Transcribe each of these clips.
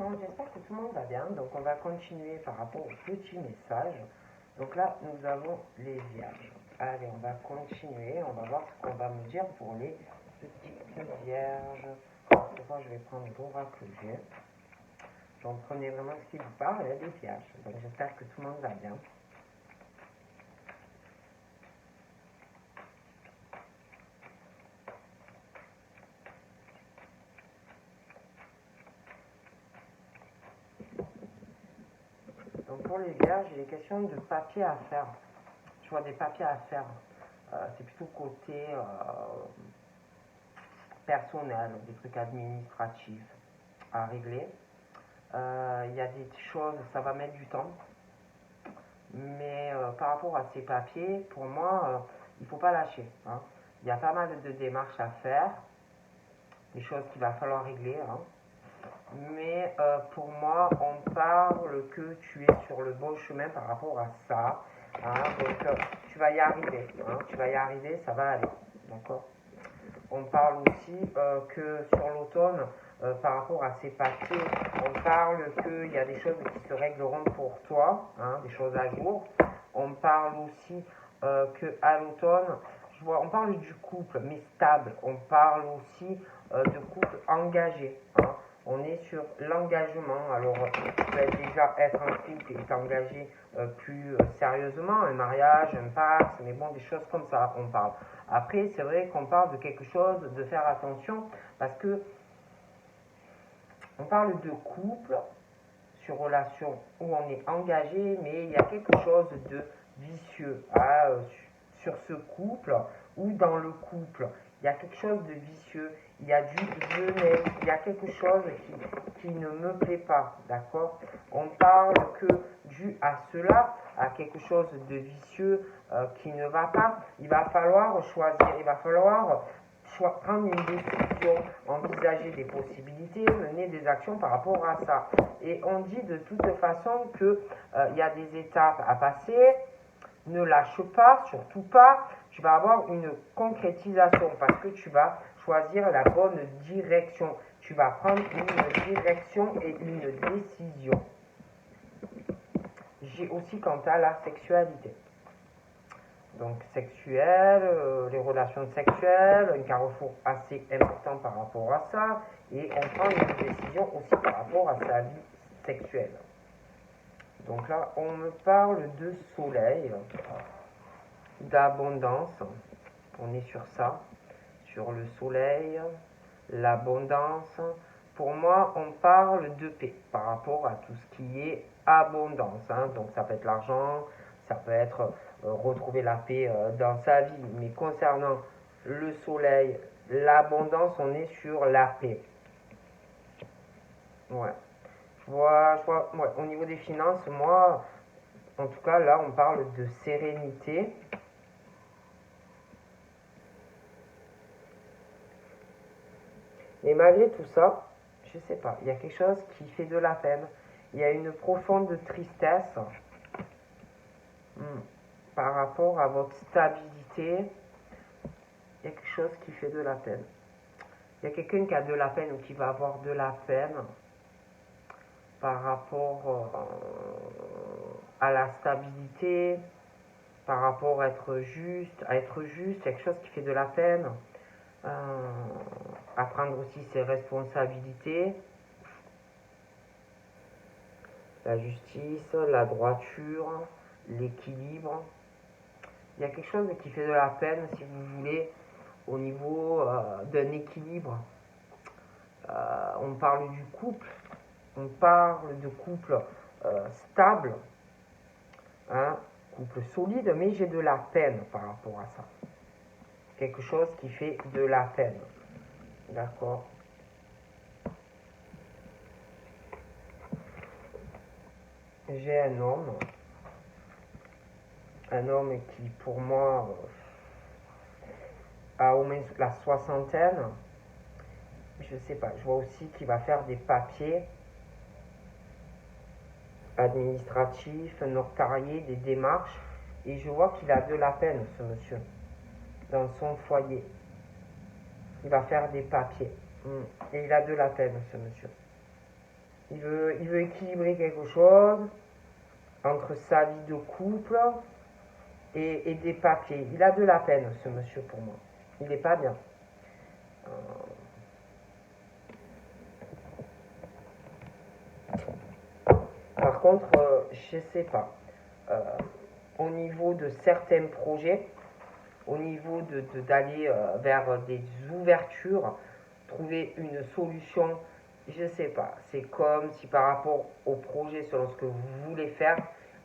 monde, j'espère que tout le monde va bien. Donc on va continuer par rapport au petit message. Donc là, nous avons les vierges. Allez, on va continuer, on va voir ce qu'on va me dire pour les petites vierges. Cette fois, je vais prendre l'oracle G. Donc prenez vraiment ce qui vous parle, des vierges. Donc j'espère que tout le monde va bien. Donc pour les vierges, il est question de papiers à faire. Je vois des papiers à faire. C'est plutôt côté personnel, des trucs administratifs à régler. Il y a des choses, ça va mettre du temps. Mais par rapport à ces papiers, pour moi, il ne faut pas lâcher. Hein. Il y a pas mal de démarches à faire, des choses qu'il va falloir régler. Hein. Mais pour moi, on parle que tu es sur le bon chemin par rapport à ça. Hein. Donc, tu vas y arriver. Hein. Tu vas y arriver, ça va aller. D'accord ? On parle aussi que sur l'automne, par rapport à ces papiers, on parle qu'il y a des choses qui se régleront pour toi, hein, des choses à jour. On parle aussi qu'à l'automne, on parle du couple, mais stable. On parle aussi de couple engagé. Hein. On est sur l'engagement. Alors, tu peux déjà être en couple et t'engager plus sérieusement, un mariage, un pacte, mais bon, des choses comme ça, on parle. Après, c'est vrai qu'on parle de quelque chose, de faire attention, parce que on parle de couple, sur relation où on est engagé, mais il y a quelque chose de vicieux sur ce couple ou dans le couple. Il y a quelque chose de vicieux, il y a du jeunesse, il y a quelque chose qui ne me plaît pas, d'accord? On parle que dû à cela, à quelque chose de vicieux qui ne va pas, il va falloir choisir, il va falloir prendre une décision, envisager des possibilités, mener des actions par rapport à ça. Et on dit de toute façon qu'il y a des étapes à passer, ne lâche pas, surtout pas, tu vas avoir une concrétisation parce que tu vas choisir la bonne direction. Tu vas prendre une direction et une décision. J'ai aussi quant à la sexualité. Donc sexuelle, les relations sexuelles, un carrefour assez important par rapport à ça, et on prend une décision aussi par rapport à sa vie sexuelle. Donc là, on me parle de soleil, d'abondance, on est sur ça, sur le soleil, l'abondance. Pour moi, on parle de paix par rapport à tout ce qui est abondance. Hein. Donc ça peut être l'argent, ça peut être retrouver la paix dans sa vie. Mais concernant le soleil, l'abondance, on est sur la paix. Ouais. Je vois, ouais, au niveau des finances, moi, en tout cas, là, on parle de sérénité. Et malgré tout ça, je sais pas, il y a quelque chose qui fait de la peine. Il y a une profonde tristesse par rapport à votre stabilité. Il y a quelque chose qui fait de la peine. Il y a quelqu'un qui a de la peine ou qui va avoir de la peine par rapport à la stabilité, par rapport à être juste, quelque chose qui fait de la peine. À prendre aussi ses responsabilités, la justice, la droiture, l'équilibre. Il y a quelque chose qui fait de la peine, si vous voulez, au niveau d'un équilibre. On parle du couple, on parle de couple stable, hein, couple solide, mais j'ai de la peine par rapport à ça. Quelque chose qui fait de la peine. D'accord. J'ai un homme qui pour moi a au moins la soixantaine. Je sais pas, je vois aussi qu'il va faire des papiers administratifs, notariés, des démarches. Et je vois qu'il a de la peine, ce monsieur, dans son foyer. Il va faire des papiers. Et il a de la peine, ce monsieur. Il veut équilibrer quelque chose entre sa vie de couple et des papiers. Il a de la peine, ce monsieur, pour moi. Il n'est pas bien. Par contre, je ne sais pas. Au niveau de certains projets, au niveau d'aller vers des ouvertures, trouver une solution, je ne sais pas. C'est comme si par rapport au projet, selon ce que vous voulez faire,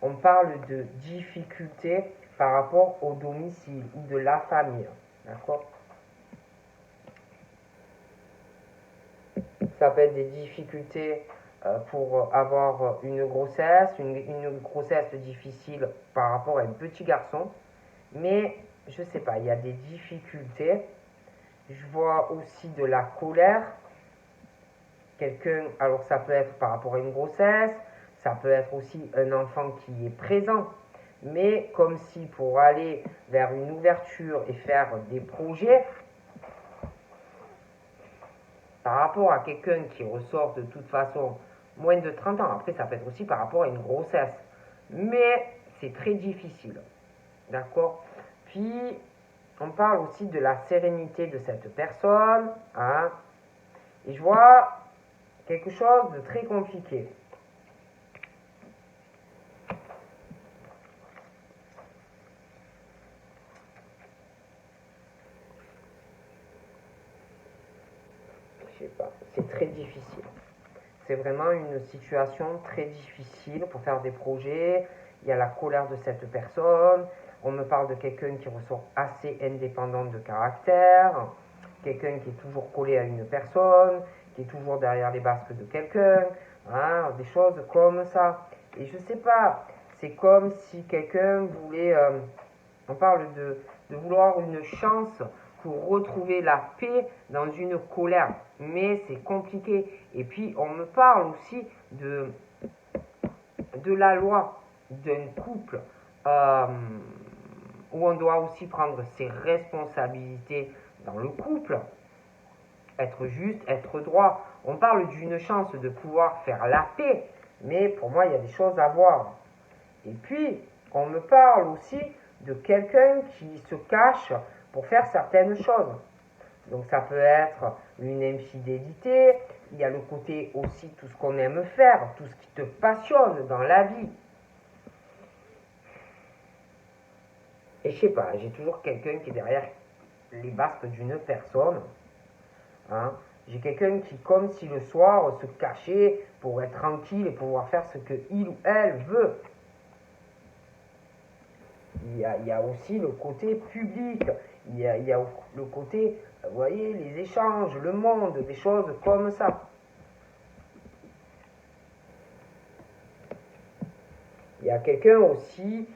on parle de difficultés par rapport au domicile ou de la famille. D'accord? Ça peut être des difficultés pour avoir une grossesse, une grossesse difficile par rapport à un petit garçon. Mais je sais pas, il y a des difficultés. Je vois aussi de la colère. Quelqu'un, alors ça peut être par rapport à une grossesse, ça peut être aussi un enfant qui est présent. Mais comme si pour aller vers une ouverture et faire des projets, par rapport à quelqu'un qui ressort de toute façon moins de 30 ans, après ça peut être aussi par rapport à une grossesse, mais c'est très difficile, d'accord? Puis on parle aussi de la sérénité de cette personne, hein, et je vois quelque chose de très compliqué. Je sais pas, c'est très difficile. C'est vraiment une situation très difficile pour faire des projets. Il y a la colère de cette personne. On me parle de quelqu'un qui ressort assez indépendant de caractère, quelqu'un qui est toujours collé à une personne, qui est toujours derrière les basques de quelqu'un, hein, des choses comme ça. Et je sais pas, c'est comme si quelqu'un voulait, on parle de vouloir une chance pour retrouver la paix dans une colère. Mais c'est compliqué. Et puis, on me parle aussi de la loi d'un couple où on doit aussi prendre ses responsabilités dans le couple, être juste, être droit. On parle d'une chance de pouvoir faire la paix, mais pour moi, il y a des choses à voir. Et puis, on me parle aussi de quelqu'un qui se cache pour faire certaines choses. Donc ça peut être une infidélité, il y a le côté aussi tout ce qu'on aime faire, tout ce qui te passionne dans la vie. Et je sais pas, j'ai toujours quelqu'un qui est derrière les basques d'une personne. Hein. J'ai quelqu'un qui, comme si le soir, se cachait pour être tranquille et pouvoir faire ce qu'il ou elle veut. Il y a aussi le côté public, il y a le côté, vous voyez, les échanges, le monde, des choses comme ça. Il y a quelqu'un aussi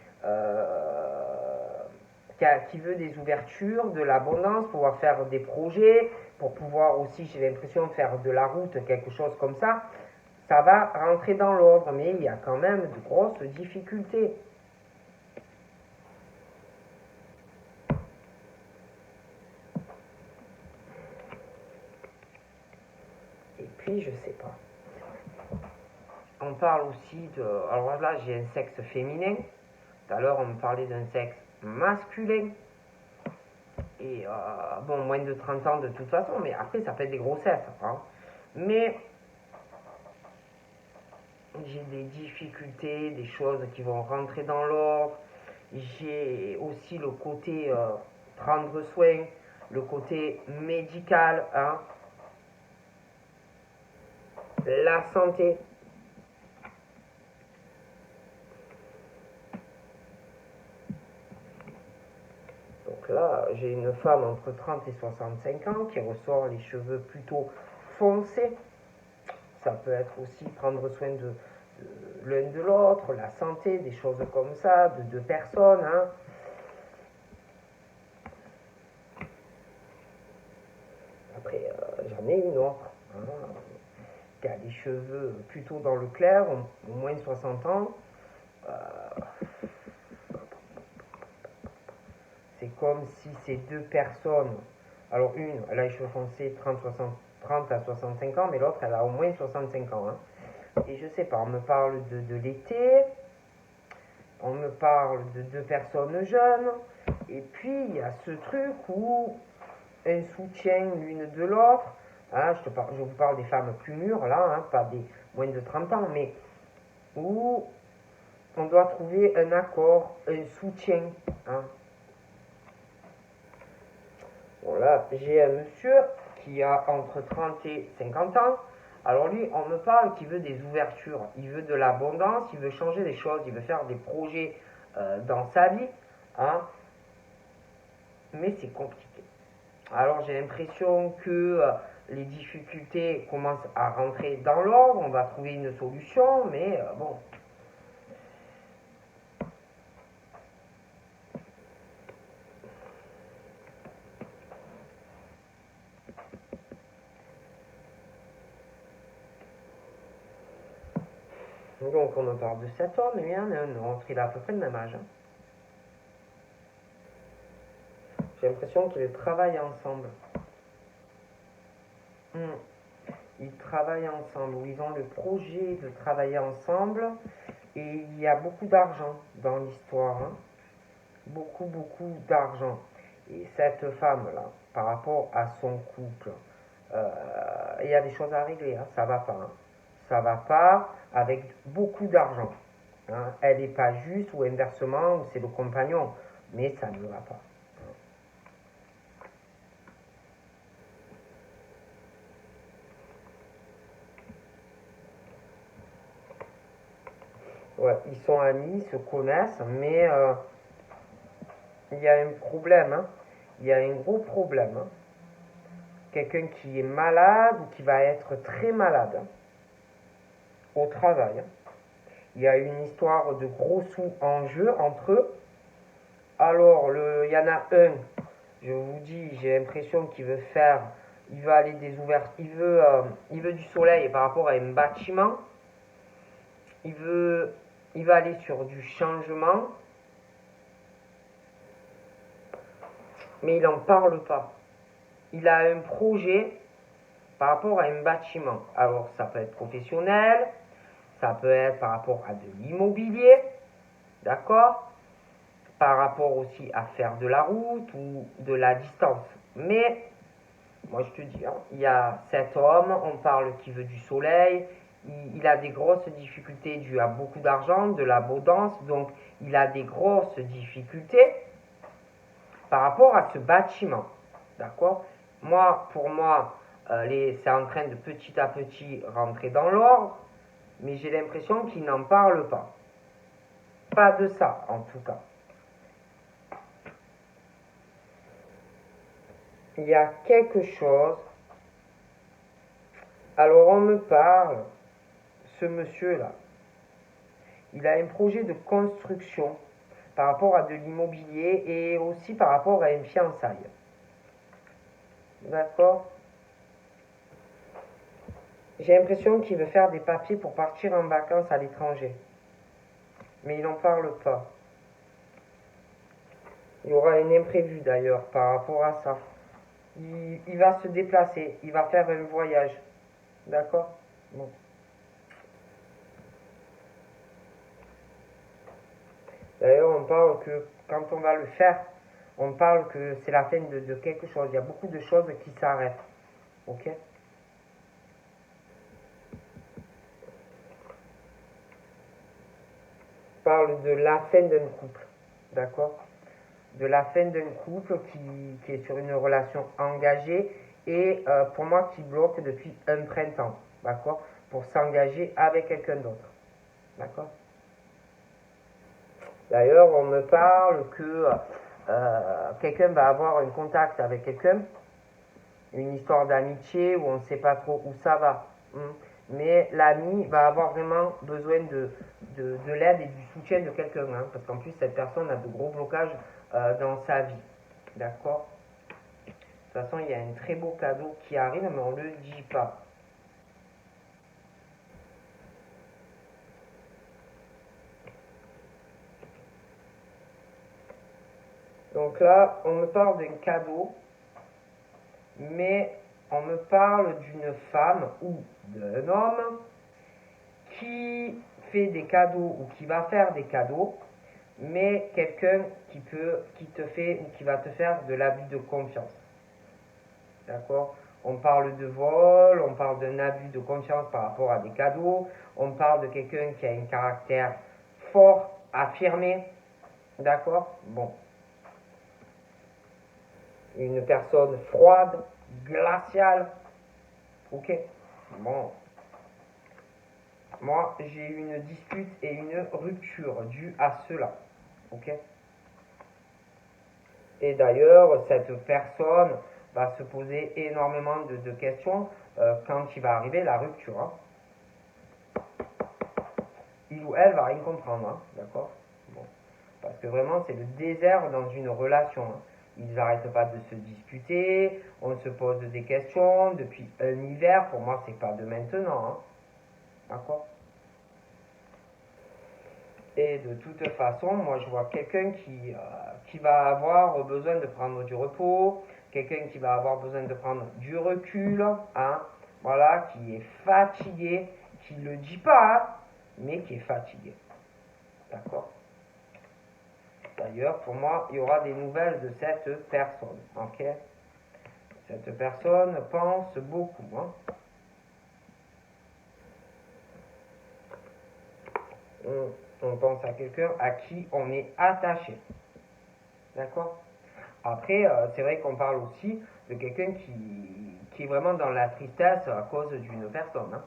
qui veut des ouvertures, de l'abondance, pouvoir faire des projets, pour pouvoir aussi, j'ai l'impression, faire de la route, quelque chose comme ça. Ça va rentrer dans l'ordre, mais il y a quand même de grosses difficultés. Et puis, je sais pas. On parle aussi de... Alors là, j'ai un sexe féminin. Tout à l'heure, on me parlait d'un sexe masculin. Et bon, moins de 30 ans de toute façon, mais après, ça fait des grossesses. Hein. Mais j'ai des difficultés, des choses qui vont rentrer dans l'ordre. J'ai aussi le côté prendre soin, le côté médical, hein. La santé. Donc là, j'ai une femme entre 30 et 65 ans qui ressort les cheveux plutôt foncés. Ça peut être aussi prendre soin de l'un de l'autre, la santé, des choses comme ça, de deux personnes. Hein. Après, j'en ai une autre, hein, qui a des cheveux plutôt dans le clair, au moins de 60 ans. C'est comme si ces deux personnes, alors une, elle a les cheveux foncés 30 à 65 ans, mais l'autre, elle a au moins 65 ans. Hein. Et je sais pas, on me parle de l'été, on me parle de deux personnes jeunes, et puis il y a ce truc où un soutien l'une de l'autre, hein, je vous parle des femmes plus mûres là, hein, pas des moins de 30 ans, mais où on doit trouver un accord, un soutien. Hein. Bon là, j'ai un monsieur qui a entre 30 et 50 ans. Alors lui, on me parle qu'il veut des ouvertures, il veut de l'abondance, il veut changer des choses, il veut faire des projets dans sa vie. Hein. Mais c'est compliqué. Alors j'ai l'impression que les difficultés commencent à rentrer dans l'ordre, on va trouver une solution, mais bon. Donc on me parle de cet homme, et bien un autre, il a à peu près le même âge. Hein. J'ai l'impression qu'ils travaillent ensemble. Ils travaillent ensemble, ou ils ont le projet de travailler ensemble, et il y a beaucoup d'argent dans l'histoire. Hein. Beaucoup, beaucoup d'argent. Et cette femme-là, par rapport à son couple, il y a des choses à régler, hein, ça va pas. Hein. Ça va pas avec beaucoup d'argent. Hein. Elle n'est pas juste, ou inversement, ou c'est le compagnon, mais ça ne va pas. Ouais, ils sont amis, ils se connaissent, mais il y a un problème. Hein. Il y a un gros problème. Hein. Quelqu'un qui est malade ou qui va être très malade hein, au travail. Hein. Il y a une histoire de gros sous en jeu entre eux. Alors, il y en a un, je vous dis, j'ai l'impression qu'il veut faire, il veut aller des ouvertures, il veut du soleil par rapport à un bâtiment. Il veut aller sur du changement, mais il n'en parle pas. Il a un projet par rapport à un bâtiment. Alors, ça peut être professionnel, ça peut être par rapport à de l'immobilier, d'accord? Par rapport aussi à faire de la route ou de la distance. Mais, moi je te dis, hein, il y a cet homme, on parle qui veut du soleil, il a des grosses difficultés dues à beaucoup d'argent, de l'abondance, donc il a des grosses difficultés par rapport à ce bâtiment. D'accord? Pour moi, c'est en train de petit à petit rentrer dans l'ordre, mais j'ai l'impression qu'il n'en parle pas. Pas de ça, en tout cas. Il y a quelque chose. Alors on me parle, ce monsieur-là, il a un projet de construction par rapport à de l'immobilier et aussi par rapport à une fiançaille. D'accord? J'ai l'impression qu'il veut faire des papiers pour partir en vacances à l'étranger. Mais il n'en parle pas. Il y aura un imprévu d'ailleurs par rapport à ça. Il va se déplacer, il va faire un voyage. D'accord? Bon. D'ailleurs, on parle que quand on va le faire, on parle que c'est la fin de quelque chose. Il y a beaucoup de choses qui s'arrêtent. Ok? On parle de la fin d'un couple. D'accord? De la fin d'un couple qui est sur une relation engagée et pour moi qui bloque depuis un printemps. D'accord? Pour s'engager avec quelqu'un d'autre. D'accord? D'ailleurs, on me parle que quelqu'un va avoir un contact avec quelqu'un, une histoire d'amitié où on ne sait pas trop où ça va. Mais l'ami va avoir vraiment besoin de l'aide et du soutien de quelqu'un, hein, parce qu'en plus cette personne a de gros blocages dans sa vie. D'accord? De toute façon, il y a un très beau cadeau qui arrive, mais on ne le dit pas. Donc là, on me parle d'un cadeau, mais on me parle d'une femme ou d'un homme fait des cadeaux ou qui va faire des cadeaux, mais quelqu'un qui te fait ou qui va te faire de l'abus de confiance. D'accord? On parle de vol, on parle d'un abus de confiance par rapport à des cadeaux, on parle de quelqu'un qui a un caractère fort, affirmé. D'accord? Bon. Une personne froide, glaciale. Ok? Bon. Moi, j'ai eu une dispute et une rupture due à cela. Ok? Et d'ailleurs, cette personne va se poser énormément de questions quand il va arriver la rupture. Hein. Il ou elle va rien comprendre, hein, d'accord? Bon. Parce que vraiment, c'est le désert dans une relation. Hein. Ils n'arrêtent pas de se disputer, on se pose des questions depuis un hiver. Pour moi, c'est pas de maintenant, hein, d'accord? Et de toute façon, moi, je vois quelqu'un qui va avoir besoin de prendre du repos, quelqu'un qui va avoir besoin de prendre du recul, hein, voilà, qui est fatigué, qui ne le dit pas, hein, mais qui est fatigué. D'accord? D'ailleurs, pour moi, il y aura des nouvelles de cette personne. Ok? Cette personne pense beaucoup. Hein? On pense à quelqu'un à qui on est attaché. D'accord? Après, c'est vrai qu'on parle aussi de quelqu'un qui est vraiment dans la tristesse à cause d'une personne, hein?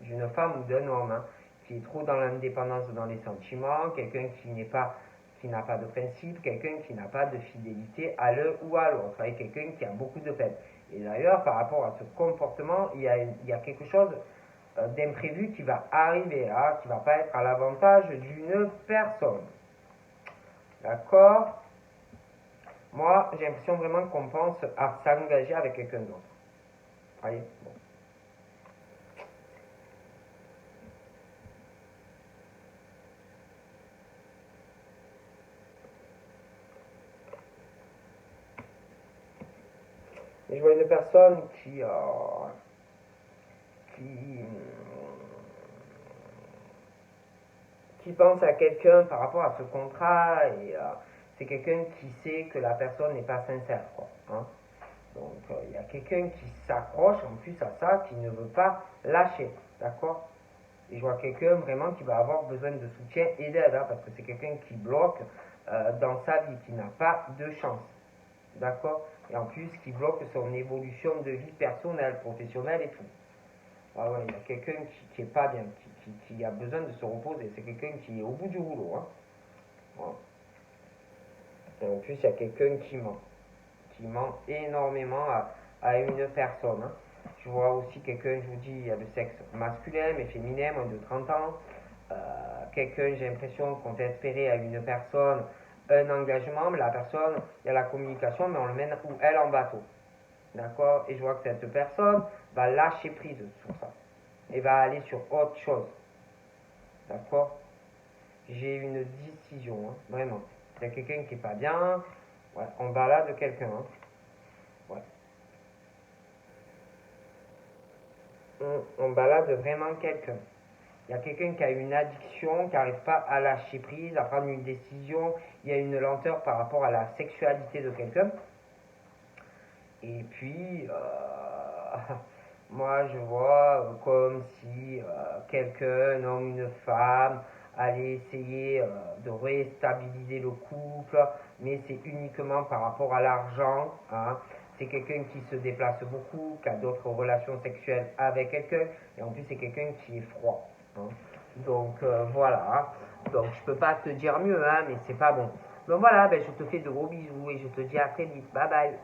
D'une femme ou d'un homme, hein? Qui est trop dans l'indépendance dans les sentiments, quelqu'un qui n'a pas de principe, quelqu'un qui n'a pas de fidélité à l'un ou à l'autre, et quelqu'un qui a beaucoup de peine. Et d'ailleurs, par rapport à ce comportement, il y a quelque chose d'imprévu qui va arriver, hein, qui ne va pas être à l'avantage d'une personne. D'accord? Moi, j'ai l'impression vraiment qu'on pense à s'engager avec quelqu'un d'autre. Voyez? Bon. Et je vois une personne qui, qui pense à quelqu'un par rapport à ce contrat et c'est quelqu'un qui sait que la personne n'est pas sincère, quoi. Hein? Donc il y a quelqu'un qui s'accroche en plus à ça, qui ne veut pas lâcher, d'accord? Et je vois quelqu'un vraiment qui va avoir besoin de soutien et d'aide, hein, parce que c'est quelqu'un qui bloque dans sa vie, qui n'a pas de chance, d'accord? Et en plus qui bloque son évolution de vie personnelle, professionnelle et tout. Ah ouais, il y a quelqu'un qui est pas bien, qui a besoin de se reposer. C'est quelqu'un qui est au bout du rouleau. Hein. Voilà. Et en plus, il y a quelqu'un qui ment énormément à une personne. Hein. Je vois aussi quelqu'un, je vous dis, il y a le sexe masculin, mais féminin, moins de 30 ans. Quelqu'un, j'ai l'impression qu'on fait espérer à une personne un engagement, mais la personne, il y a la communication, mais on le mène ou elle en bateau. D'accord? Et je vois que cette personne va lâcher prise sur ça. Et va aller sur autre chose. D'accord? J'ai une décision, hein, vraiment. Il y a quelqu'un qui est pas bien, ouais, on balade quelqu'un. Hein. Ouais. On balade vraiment quelqu'un. Il y a quelqu'un qui a une addiction, qui n'arrive pas à lâcher prise, à prendre une décision. Il y a une lenteur par rapport à la sexualité de quelqu'un. Et puis, moi, je vois comme si quelqu'un, un homme, une femme, allait essayer de réstabiliser le couple, mais c'est uniquement par rapport à l'argent. Hein. C'est quelqu'un qui se déplace beaucoup, qui a d'autres relations sexuelles avec quelqu'un, et en plus, c'est quelqu'un qui est froid. Hein. Donc, voilà. Hein. Donc, je peux pas te dire mieux, hein, mais c'est pas bon. Donc voilà, ben, je te fais de gros bisous et je te dis à très vite. Bye bye.